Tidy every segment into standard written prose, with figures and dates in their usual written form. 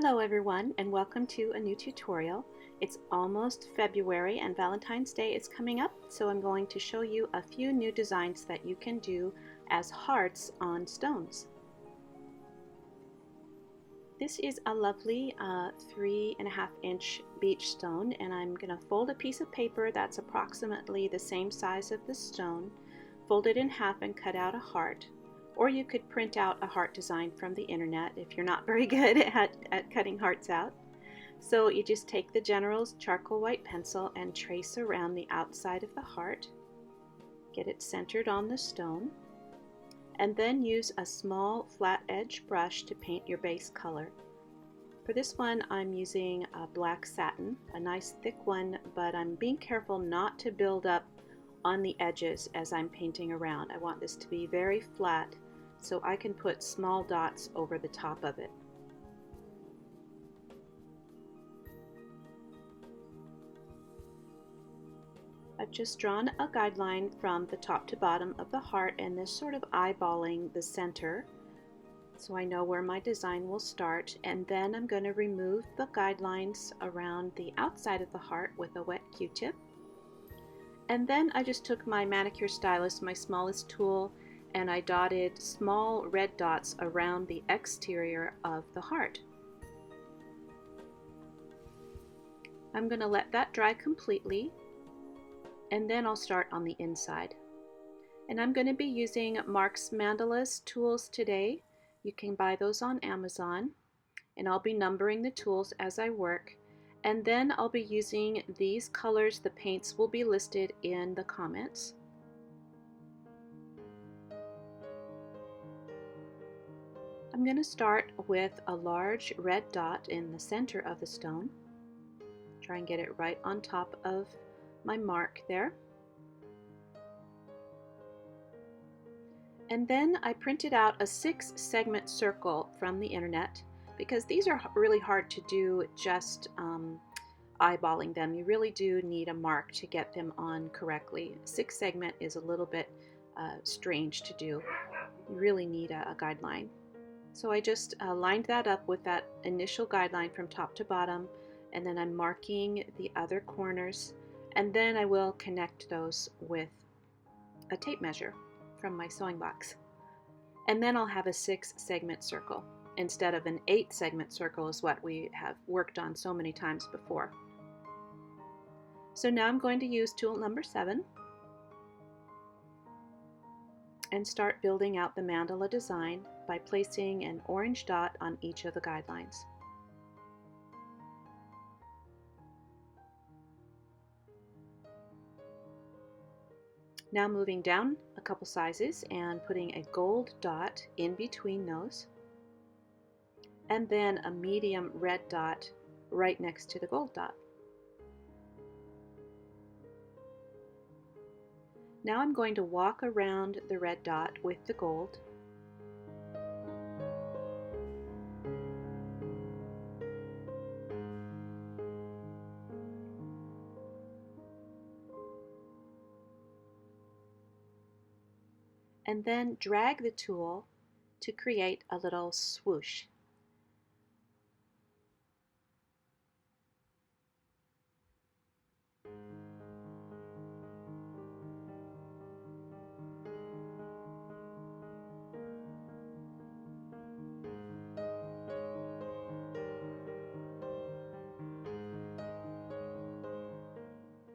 Hello everyone, and welcome to a new tutorial. It's almost February and Valentine's Day is coming up, so I'm going to show you a few new designs that you can do as hearts on stones. This is a lovely 3.5-inch beach stone, and I'm going to fold a piece of paper that's approximately the same size of the stone, fold it in half and cut out a heart. Or you could print out a heart design from the internet if you're not very good at cutting hearts out. So you just take the General's charcoal white pencil and trace around the outside of the heart. Get it centered on the stone. And then use a small flat edge brush to paint your base color. For this one I'm using a black satin, a nice thick one, but I'm being careful not to build up on the edges as I'm painting around. I want this to be very flat so I can put small dots over the top of it. I've just drawn a guideline from the top to bottom of the heart and this sort of eyeballing the center so I know where my design will start, and then I'm going to remove the guidelines around the outside of the heart with a wet Q-tip. And then I just took my manicure stylus, my smallest tool, and I dotted small red dots around the exterior of the heart. I'm going to let that dry completely, and then I'll start on the inside. And I'm going to be using Mark's Mandalas tools today. You can buy those on Amazon, and I'll be numbering the tools as I work. And then I'll be using these colors. The paints will be listed in the comments. I'm going to start with a large red dot in the center of the stone. Try and get it right on top of my mark there. And then I printed out a 6-segment circle from the internet, because these are really hard to do just eyeballing them. You really do need a mark to get them on correctly. 6-segment is a little bit strange to do. You really need a guideline. So I just lined that up with that initial guideline from top to bottom, and then I'm marking the other corners, and then I will connect those with a tape measure from my sewing box. And then I'll have a 6-segment circle instead of an 8-segment circle is what we have worked on so many times before. So now I'm going to use tool number 7 and start building out the mandala design by placing an orange dot on each of the guidelines. Now moving down a couple sizes and putting a gold dot in between those, and then a medium red dot right next to the gold dot. Now I'm going to walk around the red dot with the gold. And then drag the tool to create a little swoosh.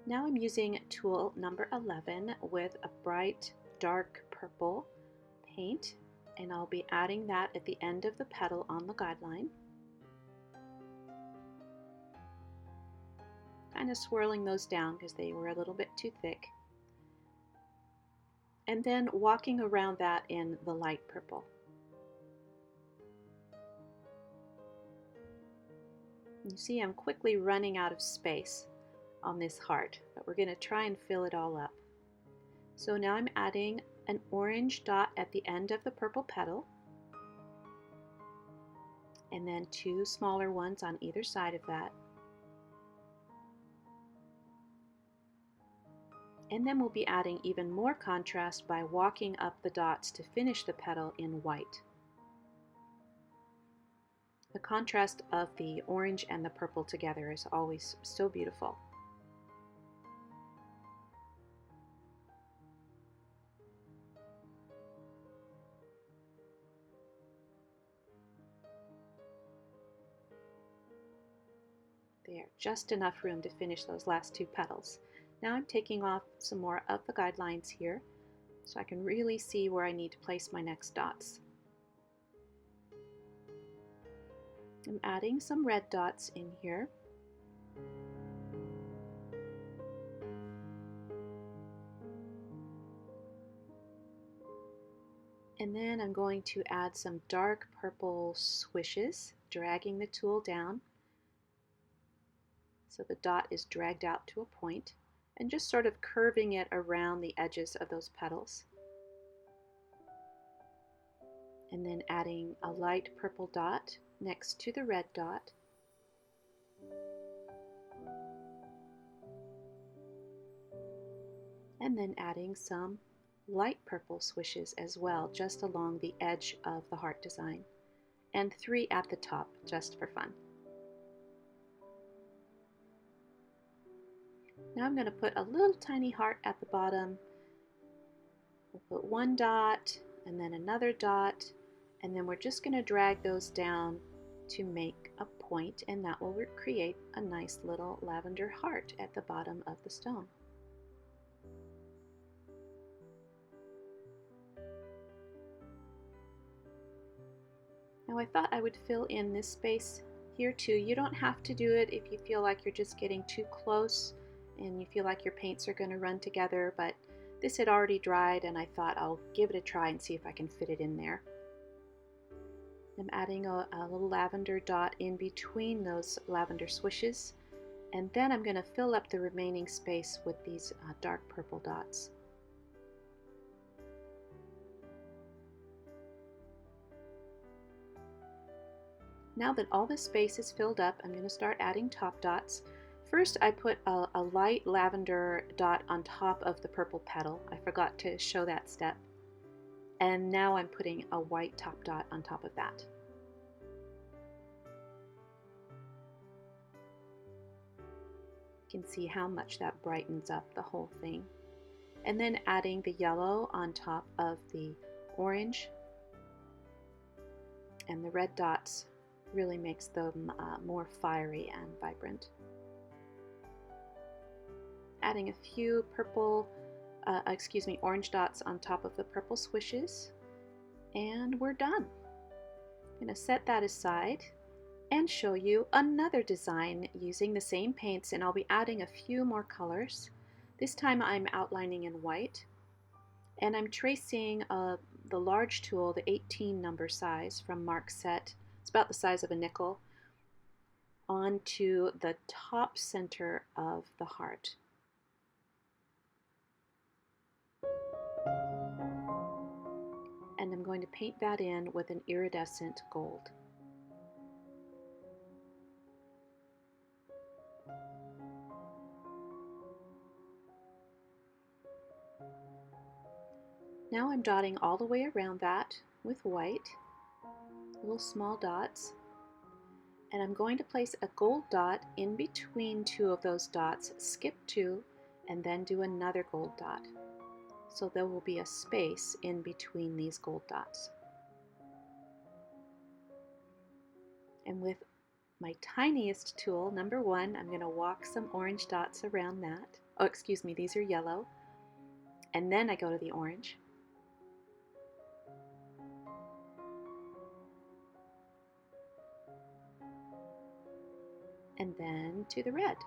Now I'm using tool number 11 with a bright dark purple paint, and I'll be adding that at the end of the petal on the guideline. Kind of swirling those down because they were a little bit too thick. And then walking around that in the light purple. You see I'm quickly running out of space on this heart, but we're going to try and fill it all up. So now I'm adding an orange dot at the end of the purple petal, and then 2 smaller ones on either side of that. And then we'll be adding even more contrast by walking up the dots to finish the petal in white. The contrast of the orange and the purple together is always so beautiful. There, just enough room to finish those last two petals. Now I'm taking off some more of the guidelines here so I can really see where I need to place my next dots. I'm adding some red dots in here. And then I'm going to add some dark purple swishes, dragging the tool down so the dot is dragged out to a point, and just sort of curving it around the edges of those petals. And then adding a light purple dot next to the red dot. And then adding some light purple swishes as well, just along the edge of the heart design. And 3 at the top, just for fun. Now I'm going to put a little tiny heart at the bottom. We'll put 1 dot, and then another dot, and then we're just going to drag those down to make a point, and that will create a nice little lavender heart at the bottom of the stone. Now I thought I would fill in this space here too. You don't have to do it if you feel like you're just getting too close and you feel like your paints are going to run together, but this had already dried and I thought I'll give it a try and see if I can fit it in there. I'm adding a little lavender dot in between those lavender swishes, and then I'm going to fill up the remaining space with these dark purple dots. Now that all this space is filled up, I'm going to start adding top dots. First, I put a light lavender dot on top of the purple petal. I forgot to show that step. And now I'm putting a white top dot on top of that. You can see how much that brightens up the whole thing. And then adding the yellow on top of the orange, and the red dots really makes them more fiery and vibrant. Adding a few orange dots on top of the purple swishes, and we're done. I'm going to set that aside and show you another design using the same paints, and I'll be adding a few more colors. This time I'm outlining in white, and I'm tracing the large tool, the 18 number size from Mark's set. It's about the size of a nickel, onto the top center of the heart. And I'm going to paint that in with an iridescent gold. Now I'm dotting all the way around that with white, little small dots, and I'm going to place a gold dot in between 2 of those dots, skip 2, and then do another gold dot. So there will be a space in between these gold dots. And with my tiniest tool, number 1, I'm going to walk some orange dots around that. Oh, excuse me, these are yellow. And then I go to the orange. And then to the red.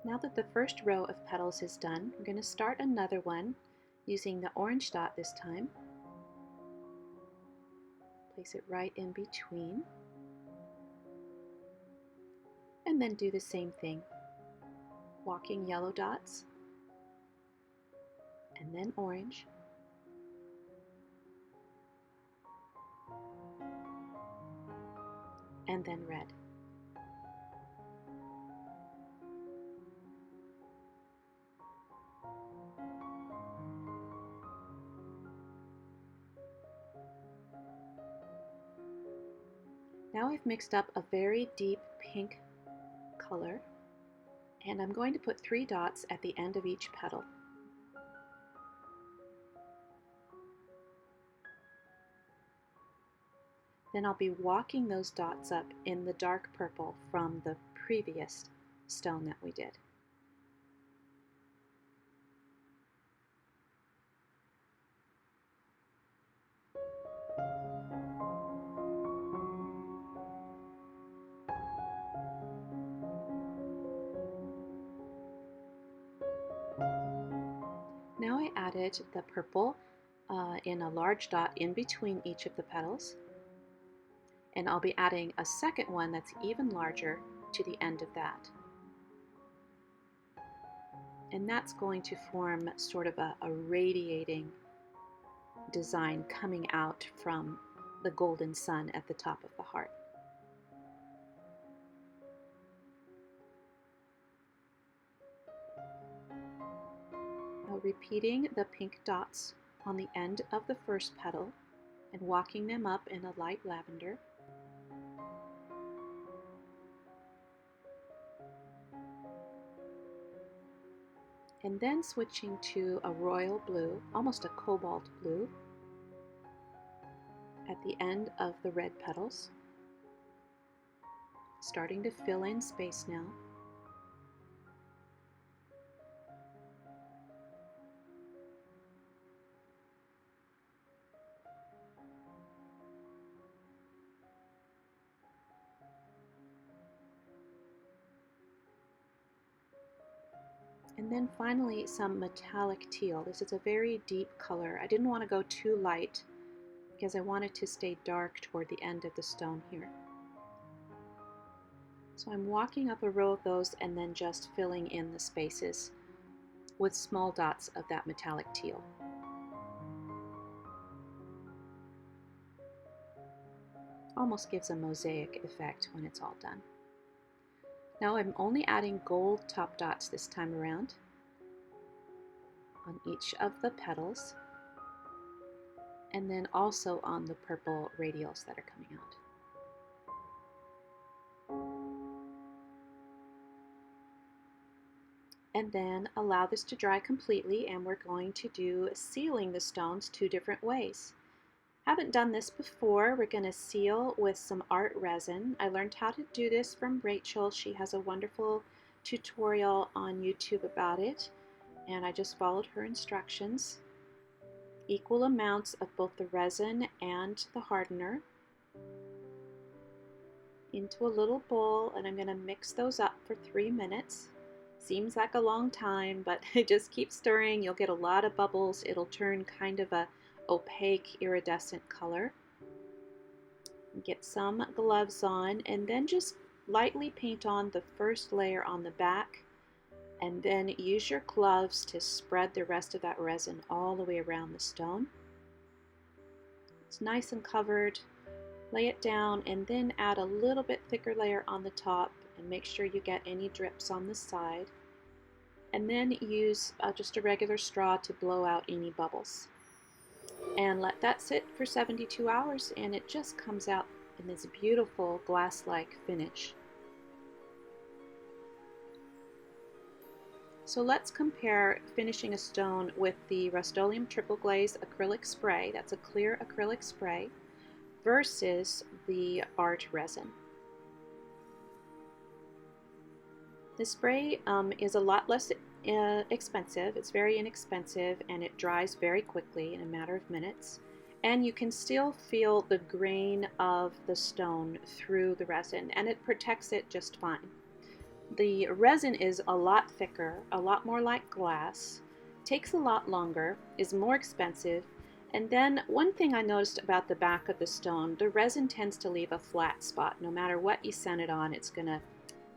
Now that the first row of petals is done, we're going to start another one using the orange dot this time. Place it right in between. And then do the same thing. Walking yellow dots, and then orange, and then red. Now I've mixed up a very deep pink color, and I'm going to put 3 dots at the end of each petal. Then I'll be walking those dots up in the dark purple from the previous stone that we did. Now I added the purple in a large dot in between each of the petals, and I'll be adding a second one that's even larger to the end of that. And that's going to form sort of a radiating design coming out from the golden sun at the top of the heart. Now repeating the pink dots on the end of the first petal and walking them up in a light lavender. And then switching to a royal blue, almost a cobalt blue, at the end of the red petals. Starting to fill in space now. And then finally some metallic teal. This is a very deep color. I didn't want to go too light because I wanted to stay dark toward the end of the stone here. So I'm walking up a row of those and then just filling in the spaces with small dots of that metallic teal. Almost gives a mosaic effect when it's all done. Now I'm only adding gold top dots this time around on each of the petals, and then also on the purple radials that are coming out. And then allow this to dry completely, and we're going to do sealing the stones 2 different ways. Haven't done this before. We're going to seal with some art resin. I learned how to do this from Rachel. She has a wonderful tutorial on YouTube about it, and I just followed her instructions. Equal amounts of both the resin and the hardener into a little bowl, and I'm going to mix those up for 3 minutes. Seems like a long time, but just keep stirring. You'll get a lot of bubbles. It'll turn kind of a opaque iridescent color. Get some gloves on, and then just lightly paint on the first layer on the back, and then use your gloves to spread the rest of that resin all the way around the stone. It's nice and covered. Lay it down and then add a little bit thicker layer on the top, and make sure you get any drips on the side, and then use just a regular straw to blow out any bubbles. And let that sit for 72 hours, and it just comes out in this beautiful glass-like finish. So let's compare finishing a stone with the Rustoleum Triple Glaze acrylic spray, that's a clear acrylic spray, versus the art resin. The spray is a lot less expensive. It's very inexpensive, and it dries very quickly in a matter of minutes, and you can still feel the grain of the stone through the resin, and it protects it just fine. The resin is a lot thicker, a lot more like glass, takes a lot longer, is more expensive, and then one thing I noticed about the back of the stone, the resin tends to leave a flat spot. No matter what you sand it on, it's going to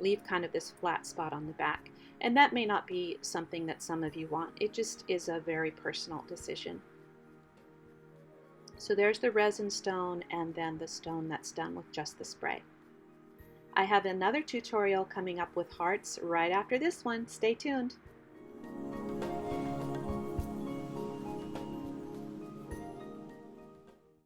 leave kind of this flat spot on the back. And that may not be something that some of you want. It just is a very personal decision. So there's the resin stone, and then the stone that's done with just the spray. I have another tutorial coming up with hearts right after this one. Stay tuned.